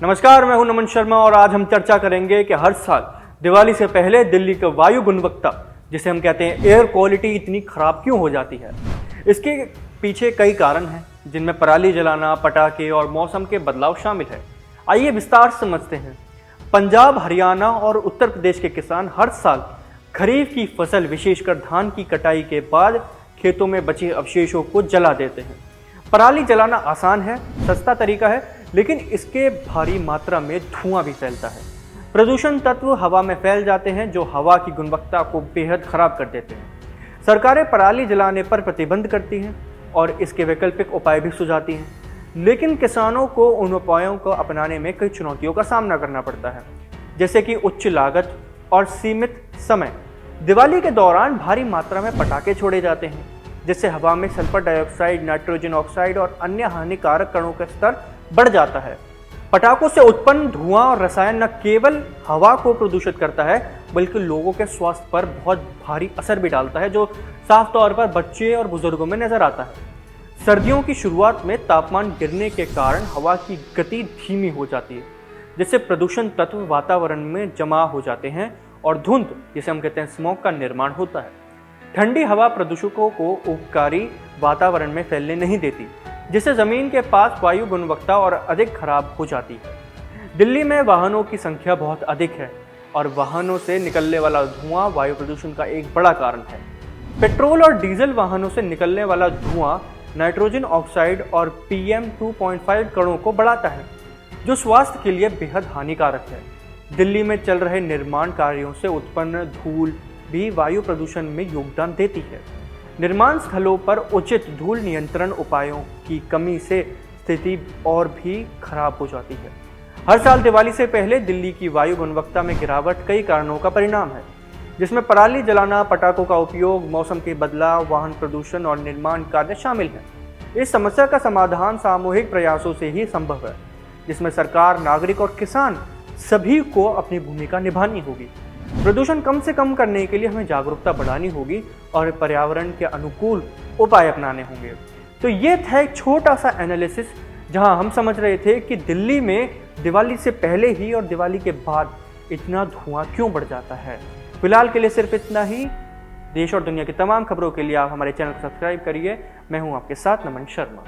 नमस्कार, मैं हूं नमन शर्मा और आज हम चर्चा करेंगे कि हर साल दिवाली से पहले दिल्ली की वायु गुणवत्ता, जिसे हम कहते हैं एयर क्वालिटी, इतनी खराब क्यों हो जाती है। इसके पीछे कई कारण हैं, जिनमें पराली जलाना, पटाखे और मौसम के बदलाव शामिल है। आइए विस्तार से समझते हैं। पंजाब, हरियाणा और उत्तर प्रदेश के किसान हर साल खरीफ की फसल, विशेषकर धान की कटाई के बाद खेतों में बचे अवशेषों को जला देते हैं। पराली जलाना आसान है, सस्ता तरीका है, लेकिन इसके भारी मात्रा में धुआं भी फैलता है। प्रदूषण तत्व हवा में फैल जाते हैं, जो हवा की गुणवत्ता को बेहद खराब कर देते हैं। सरकारें पराली जलाने पर प्रतिबंध करती हैं और इसके वैकल्पिक उपाय भी सुझाती हैं, लेकिन किसानों को उन उपायों को अपनाने में कई चुनौतियों का सामना करना पड़ता है, जैसे कि उच्च लागत और सीमित समय। दिवाली के दौरान भारी मात्रा में पटाखे छोड़े जाते हैं, जिससे हवा में सल्फर डाइऑक्साइड, नाइट्रोजन ऑक्साइड और अन्य हानिकारक कणों का स्तर बढ़ जाता है। पटाखों से उत्पन्न धुआं और रसायन न केवल हवा को प्रदूषित करता है, बल्कि लोगों के स्वास्थ्य पर बहुत भारी असर भी डालता है, जो साफ तौर पर बच्चे और बुजुर्गों में नजर आता है। सर्दियों की शुरुआत में तापमान गिरने के कारण हवा की गति धीमी हो जाती है, जिससे प्रदूषण तत्व वातावरण में जमा हो जाते हैं और धुंध, जिसे हम कहते हैं स्मोक, का निर्माण होता है। ठंडी हवा प्रदूषकों को उपकारी वातावरण में फैलने नहीं देती, जिससे जमीन के पास वायु गुणवत्ता और अधिक खराब हो जाती है। दिल्ली में वाहनों की संख्या बहुत अधिक है और वाहनों से निकलने वाला धुआं वायु प्रदूषण का एक बड़ा कारण है। पेट्रोल और डीजल वाहनों से निकलने वाला धुआं नाइट्रोजन ऑक्साइड और PM 2.5 कणों को बढ़ाता है, जो स्वास्थ्य के लिए बेहद हानिकारक है। दिल्ली में चल रहे निर्माण कार्यों से उत्पन्न धूल भी वायु प्रदूषण में योगदान देती है। निर्माण स्थलों पर उचित धूल नियंत्रण उपायों की कमी से स्थिति और भी खराब हो जाती है। हर साल दिवाली से पहले दिल्ली की वायु गुणवत्ता में गिरावट कई कारणों का परिणाम है, जिसमें पराली जलाना, पटाखों का उपयोग, मौसम के बदलाव, वाहन प्रदूषण और निर्माण कार्य शामिल हैं। इस समस्या का समाधान सामूहिक प्रयासों से ही संभव है, जिसमें सरकार, नागरिक और किसान सभी को अपनी भूमिका निभानी होगी। प्रदूषण कम से कम करने के लिए हमें जागरूकता बढ़ानी होगी और पर्यावरण के अनुकूल उपाय अपनाने होंगे। तो ये था एक छोटा सा एनालिसिस, जहां हम समझ रहे थे कि दिल्ली में दिवाली से पहले ही और दिवाली के बाद इतना धुआं क्यों बढ़ जाता है। फिलहाल के लिए सिर्फ इतना ही। देश और दुनिया की तमाम खबरों के लिए आप हमारे चैनल को सब्सक्राइब करिए। मैं हूं आपके साथ नमन शर्मा।